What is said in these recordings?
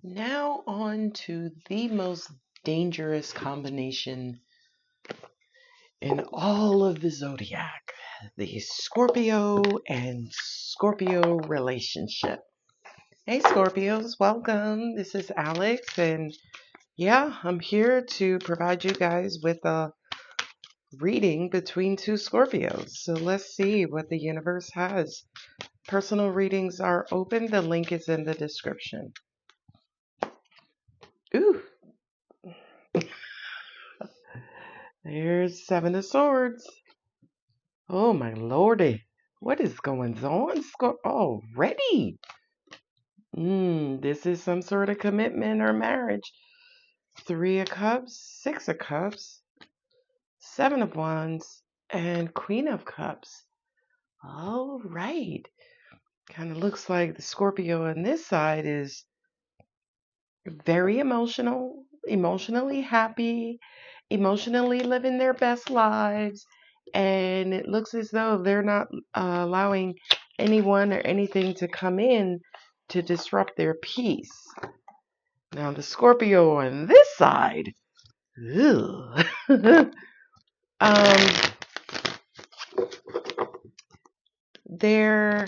Now on to the most dangerous combination in all of the zodiac, the Scorpio and Scorpio relationship. Hey Scorpios, welcome. This is Alex, and yeah, I'm here to provide you guys with a reading between two Scorpios. So let's see what the universe has. Personal readings are open. The link is in the description. Ooh, there's Seven of Swords. Oh my lordy. What is going on? Already? This is some sort of commitment or marriage. Three of Cups, Six of Cups, Seven of Wands, and Queen of Cups. All right. Kind of looks like the Scorpio on this side is very emotional, emotionally happy, emotionally living their best lives, and it looks as though they're not allowing anyone or anything to come in to disrupt their peace. Now the Scorpio on this side, they're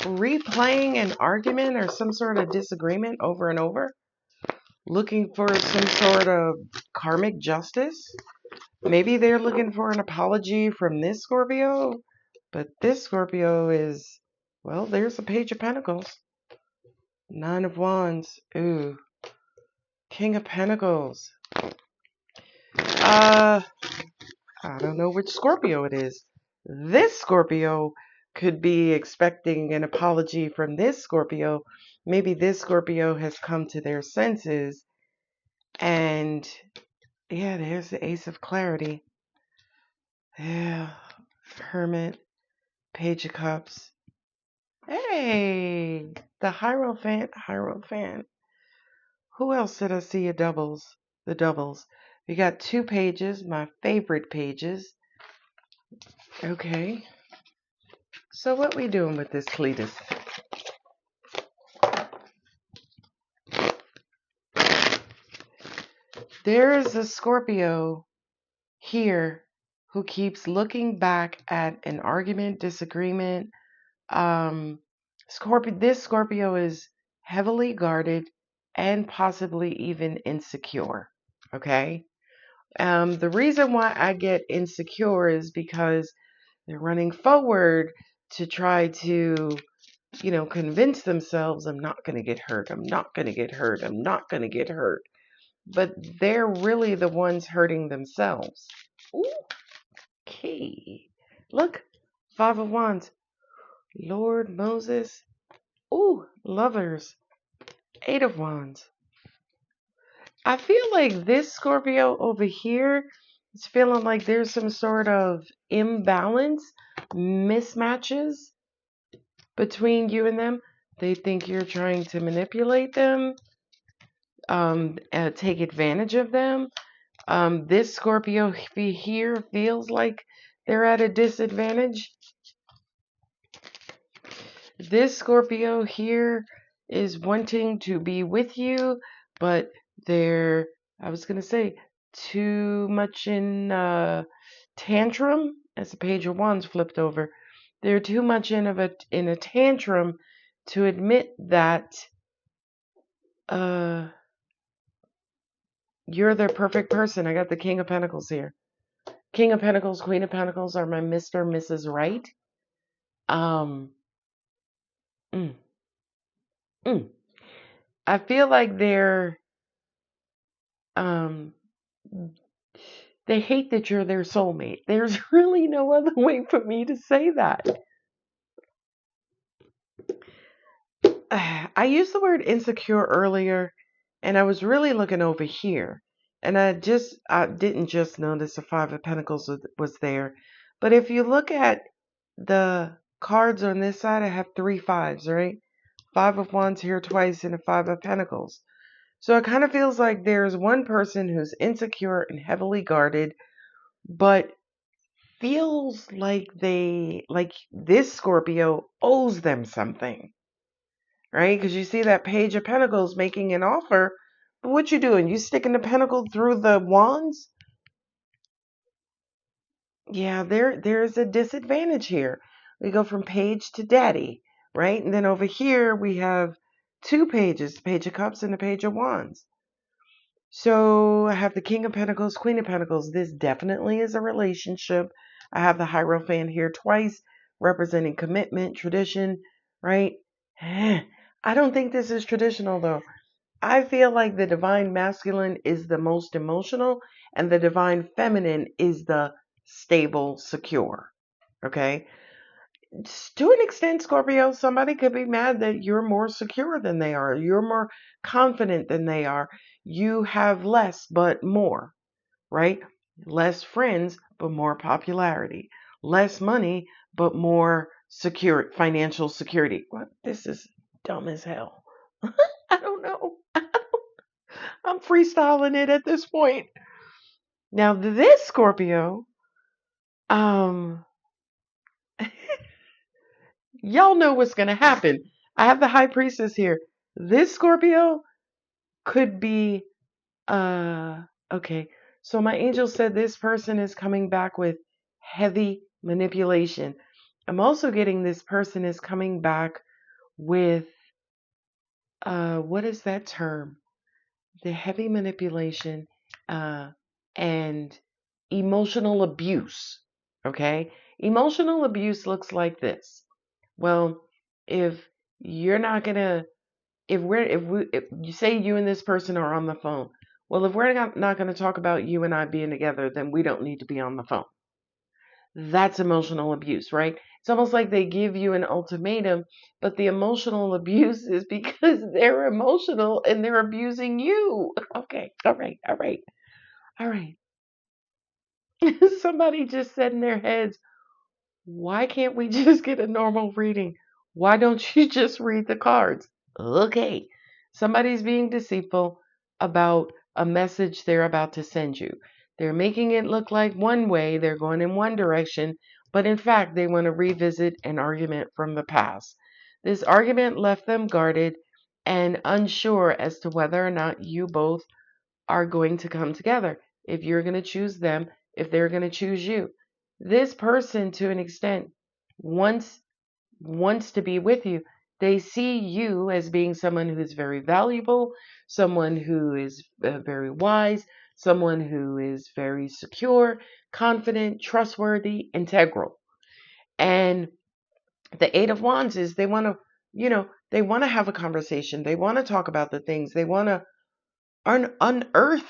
replaying an argument or some sort of disagreement over and over, looking for some sort of karmic justice. Maybe they're looking for an apology from this Scorpio, but this Scorpio is, well, there's a Page of Pentacles, Nine of Wands, ooh, King of Pentacles. I don't know which Scorpio it is. This Scorpio could be expecting an apology from this Scorpio. Maybe this Scorpio has come to their senses, and yeah, there's the Ace of Clarity. Yeah, Hermit, Page of Cups. Hey, the Hierophant. Who else did I see? The doubles. We got two pages, my favorite pages. Okay. So what we doing with this Cletus? There is a Scorpio here who keeps looking back at an argument, disagreement. This Scorpio is heavily guarded and possibly even insecure. Okay. The reason why I get insecure is because they're running forward to try to, convince themselves, I'm not going to get hurt. I'm not going to get hurt. I'm not going to get hurt. But they're really the ones hurting themselves. Ooh, okay. Look, Five of Wands. Lord Moses. Ooh, Lovers. Eight of Wands. I feel like this Scorpio over here is feeling like there's some sort of imbalance, mismatches between you and them. They think you're trying to manipulate them, take advantage of them. This Scorpio here feels like they're at a disadvantage. This Scorpio here is wanting to be with you, but they're, I was going to say, too much in tantrum, as the Page of Wands flipped over. They're too much in a tantrum to admit that you're the perfect person. I got the King of Pentacles here. King of Pentacles, Queen of Pentacles are my Mr. and Mrs. Right. Mm, mm. I feel like they hate that you're their soulmate. There's really no other way for me to say that. I used the word insecure earlier, and I was really looking over here. And I didn't just notice the Five of Pentacles was there. But if you look at the cards on this side, I have three fives, right? Five of Wands here twice and a Five of Pentacles. So it kind of feels like there's one person who's insecure and heavily guarded, but feels like this Scorpio owes them something. right? Because you see that Page of Pentacles making an offer. But what you doing? You sticking the pentacle through the wands? Yeah, there's a disadvantage here. We go from page to daddy, right? And then over here we have two pages, the Page of Cups and the Page of Wands. So I have the King of Pentacles, Queen of Pentacles. This definitely is a relationship. I have the Hierophant here twice, representing commitment, tradition, right? I don't think this is traditional though. I feel like the divine masculine is the most emotional and the divine feminine is the stable, secure. Okay? To an extent, Scorpio, somebody could be mad that you're more secure than they are. You're more confident than they are. You have less but more, right? Less friends but more popularity. Less money but more secure financial security. What? This is dumb as hell. I don't know. I'm freestyling it at this point. Now this Scorpio, um, y'all know what's gonna happen. I have the High Priestess here. This Scorpio could be, okay. So my angel said this person is coming back with heavy manipulation. I'm also getting this person is coming back with, what is that term? The heavy manipulation and emotional abuse. Okay? Emotional abuse looks like this. Well, if you're not going to, if you say you and this person are on the phone, well, if we're not going to talk about you and I being together, then we don't need to be on the phone. That's emotional abuse, right? It's almost like they give you an ultimatum, but the emotional abuse is because they're emotional and they're abusing you. Okay, all right, all right, all right. Somebody just said in their heads, why can't we just get a normal reading? Why don't you just read the cards? Okay. Somebody's being deceitful about a message they're about to send you. They're making it look like one way, they're going in one direction, but in fact, they want to revisit an argument from the past. This argument left them guarded and unsure as to whether or not you both are going to come together. If you're going to choose them, if they're going to choose you. This person, to an extent, wants to be with you. They see you as being someone who is very valuable, someone who is very wise, someone who is very secure, confident, trustworthy, integral. And the Eight of Wands is they want to, they want to have a conversation. They want to talk about the things. They want to unearth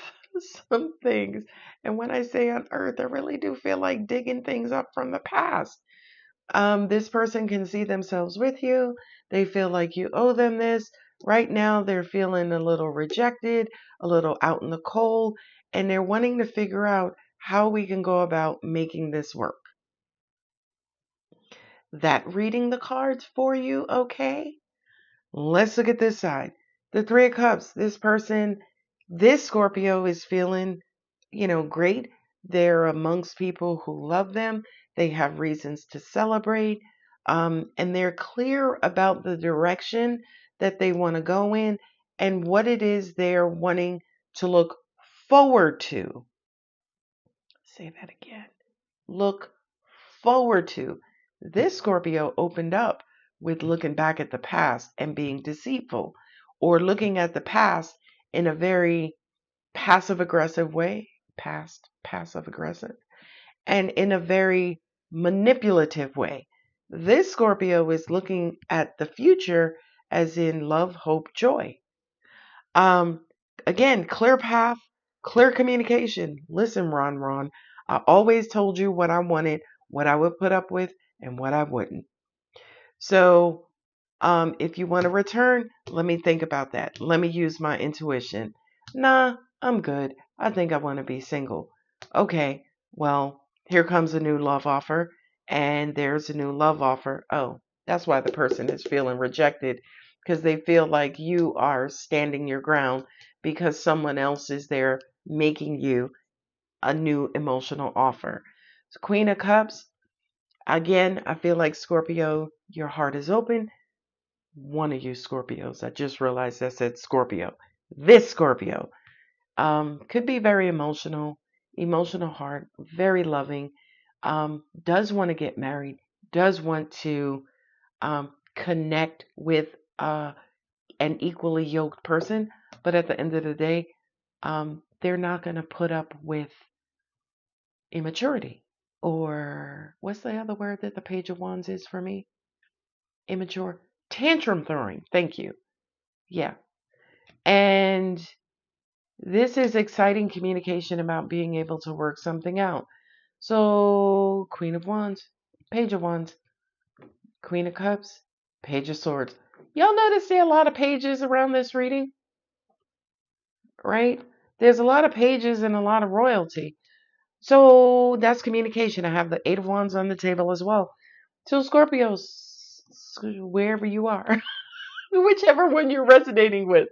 some things. And when I say unearth, I really do feel like digging things up from the past. This person can see themselves with you. They feel like you owe them this. Right now, they're feeling a little rejected, a little out in the cold, and they're wanting to figure out how we can go about making this work. That reading the cards for you, okay? Let's look at this side. The Three of Cups. This Scorpio is feeling, great. They're amongst people who love them. They have reasons to celebrate. And they're clear about the direction that they want to go in and what it is they're wanting to look forward to. Say that again. Look forward to. This Scorpio opened up with looking back at the past and being deceitful, or looking at the past in a very passive aggressive way, passive aggressive, and in a very manipulative way. This Scorpio is looking at the future as in love, hope, joy. Um, Again, clear path, clear communication. Listen, Ron, I always told you what I wanted, what I would put up with, and what I wouldn't. So, if you want to return, let me think about that. Let me use my intuition. Nah, I'm good. I think I want to be single. Okay, well, here comes a new love offer, and there's a new love offer. Oh, that's why the person is feeling rejected, because they feel like you are standing your ground because someone else is there making you a new emotional offer. So Queen of Cups, again, I feel like Scorpio, your heart is open. one of you Scorpios. I just realized I said Scorpio. This Scorpio could be very emotional heart, very loving, does want to get married, does want to connect with an equally yoked person, but at the end of the day, they're not going to put up with immaturity. Or what's the other word that the Page of Wands is for me? Immature. Tantrum throwing. Thank you. Yeah. And this is exciting communication about being able to work something out. So, Queen of Wands, Page of Wands, Queen of Cups, Page of Swords. Y'all notice there are a lot of pages around this reading, right? There's a lot of pages and a lot of royalty. So that's communication. I have the Eight of Wands on the table as well. So Scorpios, wherever you are, whichever one you're resonating with,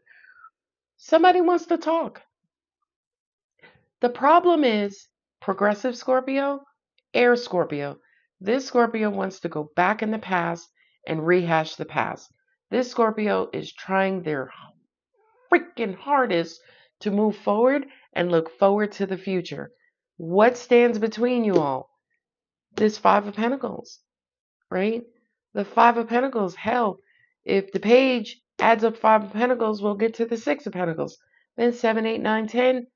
somebody wants to talk. The problem is progressive Scorpio, air Scorpio. This Scorpio wants to go back in the past and rehash the past. This Scorpio is trying their freaking hardest to move forward and look forward to the future. What stands between you all? This Five of Pentacles, right? The Five of Pentacles, hell, if the page adds up Five of Pentacles, we'll get to the Six of Pentacles. Then 7, 8, 9, 10,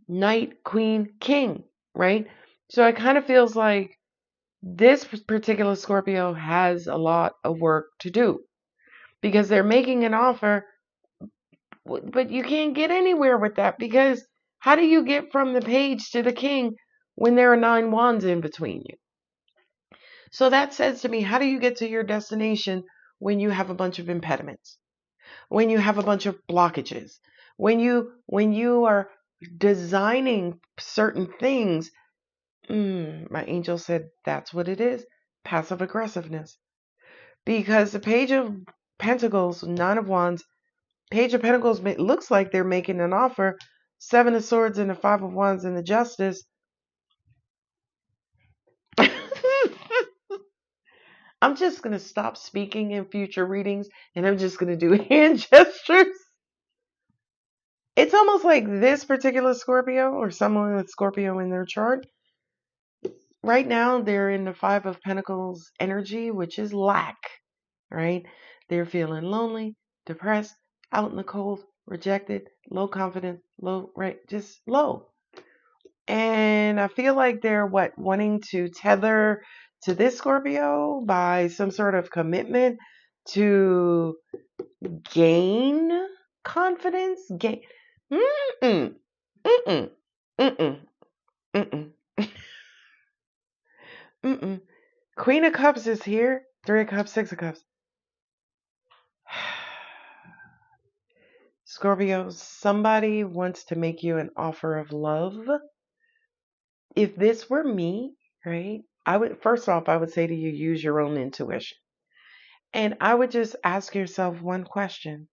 Knight, Queen, King, right? So it kind of feels like this particular Scorpio has a lot of work to do because they're making an offer, but you can't get anywhere with that because how do you get from the page to the king when there are 9 wands in between you? So that says to me, how do you get to your destination when you have a bunch of impediments, when you have a bunch of blockages, when you are designing certain things? My angel said that's what it is, passive aggressiveness. Because the Page of Pentacles, Nine of Wands, Page of Pentacles looks like they're making an offer. Seven of Swords and the Five of Wands and the Justice. I'm just going to stop speaking in future readings and I'm just going to do hand gestures. It's almost like this particular Scorpio or someone with Scorpio in their chart. Right now, they're in the Five of Pentacles energy, which is lack, right? They're feeling lonely, depressed, out in the cold, rejected, low confidence, low, right? Just low. And I feel like they're wanting to tether to this Scorpio by some sort of commitment to gain confidence, gain. Mm-mm, mm-mm, mm-mm, mm-mm, mm-mm. Queen of Cups is here. Three of Cups, Six of Cups. Scorpio, somebody wants to make you an offer of love. If this were me, right, I would, first off, I would say to you, use your own intuition. And I would just ask yourself one question.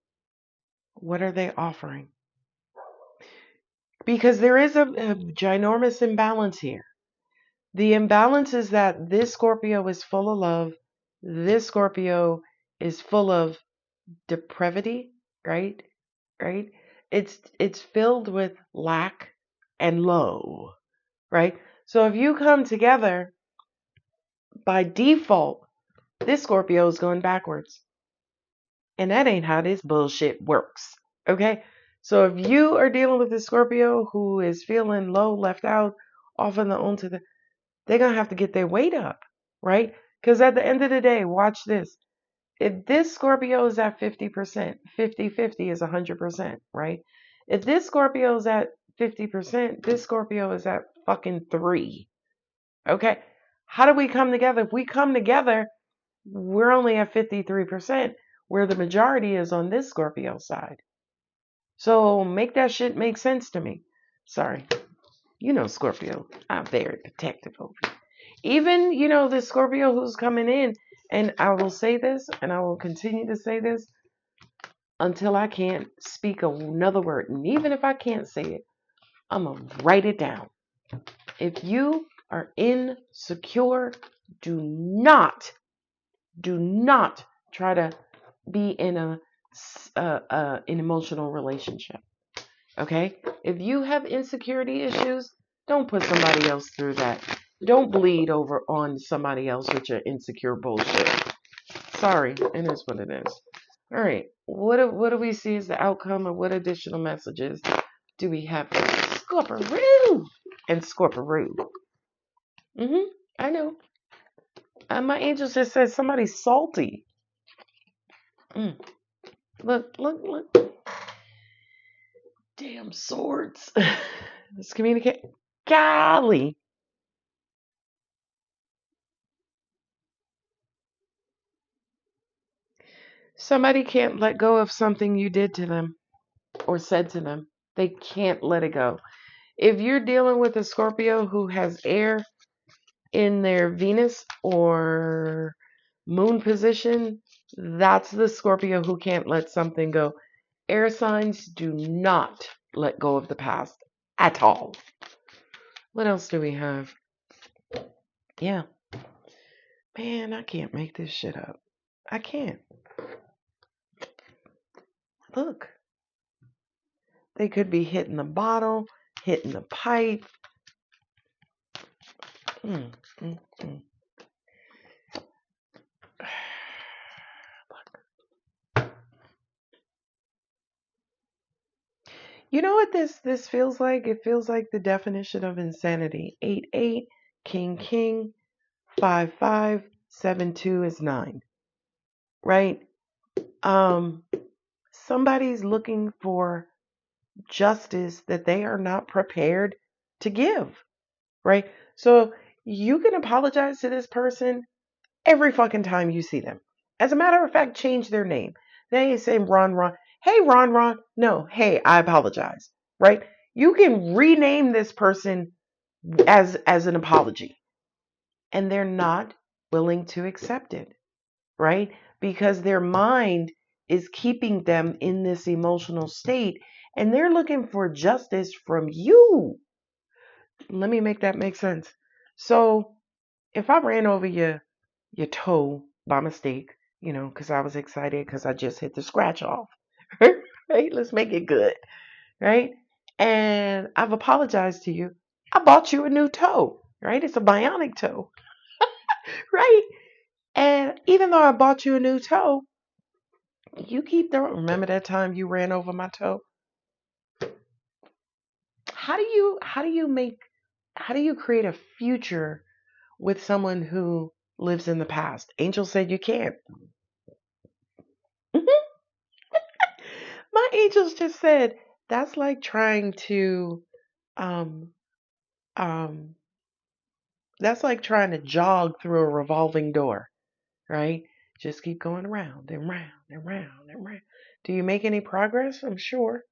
What are they offering? Because there is a ginormous imbalance here. The imbalance is that this Scorpio is full of love. This Scorpio is full of depravity, right? Right? It's filled with lack and low, right? So if you come together, by default, this Scorpio is going backwards. And that ain't how this bullshit works. Okay? So if you are dealing with a Scorpio who is feeling low, left out, off on the own to the, they're going to have to get their weight up, right? Because at the end of the day, watch this. If this Scorpio is at 50%, 50-50 is 100%, right? If this Scorpio is at 50%, this Scorpio is at fucking 3. Okay? How do we come together? If we come together, we're only at 53%, where the majority is on this Scorpio side. So make that shit make sense to me. Sorry. You know Scorpio, I'm very protective over you. Even, the Scorpio who's coming in, and I will say this, and I will continue to say this until I can't speak another word. And even if I can't say it, I'm going to write it down. If you are insecure, do not try to be in an emotional relationship. Okay? If you have insecurity issues, don't put somebody else through that. Don't bleed over on somebody else with your insecure bullshit. Sorry, it is what it is. All right. What do we see as the outcome, or what additional messages do we have for Scorpio and Scorpio? I know. My angels just said somebody's salty. Look, look, look. Damn swords. Let's communicate. Golly. Somebody can't let go of something you did to them or said to them. They can't let it go. If you're dealing with a Scorpio who has air in their Venus or moon position, that's the Scorpio who can't let something go. Air signs do not let go of the past at all. What else do we have? Yeah. Man, I can't make this shit up. I can't. Look. They could be hitting the bottle, hitting the pipe. Mm, mm, mm. You know what this feels like? It feels like the definition of insanity. 8 8, king king, 5 5, 7 2 is 9. Right? Somebody's looking for justice that they are not prepared to give. Right? So you can apologize to this person every fucking time you see them. As a matter of fact, change their name. They ain't saying Ron Ron. Hey, Ron Ron. No, hey, I apologize. Right? You can rename this person as an apology. And they're not willing to accept it. Right? Because their mind is keeping them in this emotional state and they're looking for justice from you. Let me make that make sense. So if I ran over your toe by mistake, because I was excited because I just hit the scratch off. Right? Let's make it good. Right? And I've apologized to you. I bought you a new toe. Right? It's a bionic toe. Right? And even though I bought you a new toe, you keep throwing. Remember that time you ran over my toe? How do you create a future with someone who lives in the past? Angel said you can't. My angels just said that's like trying to um um that's like trying to jog through a revolving door, right? Just keep going around and round and round and round. Do you make any progress? I'm sure,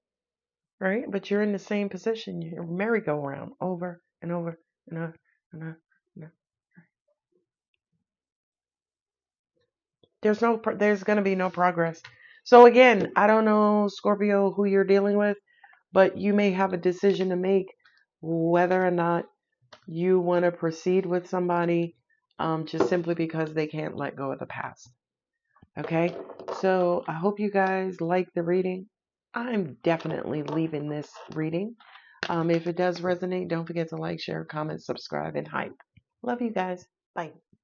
right? But you're in the same position. You're merry-go-round over and over and over and over. And over. There's going to be no progress. So again, I don't know, Scorpio, who you're dealing with, but you may have a decision to make whether or not you want to proceed with somebody just simply because they can't let go of the past. Okay, so I hope you guys like the reading. I'm definitely leaving this reading. If it does resonate, don't forget to like, share, comment, subscribe, and hype. Love you guys. Bye.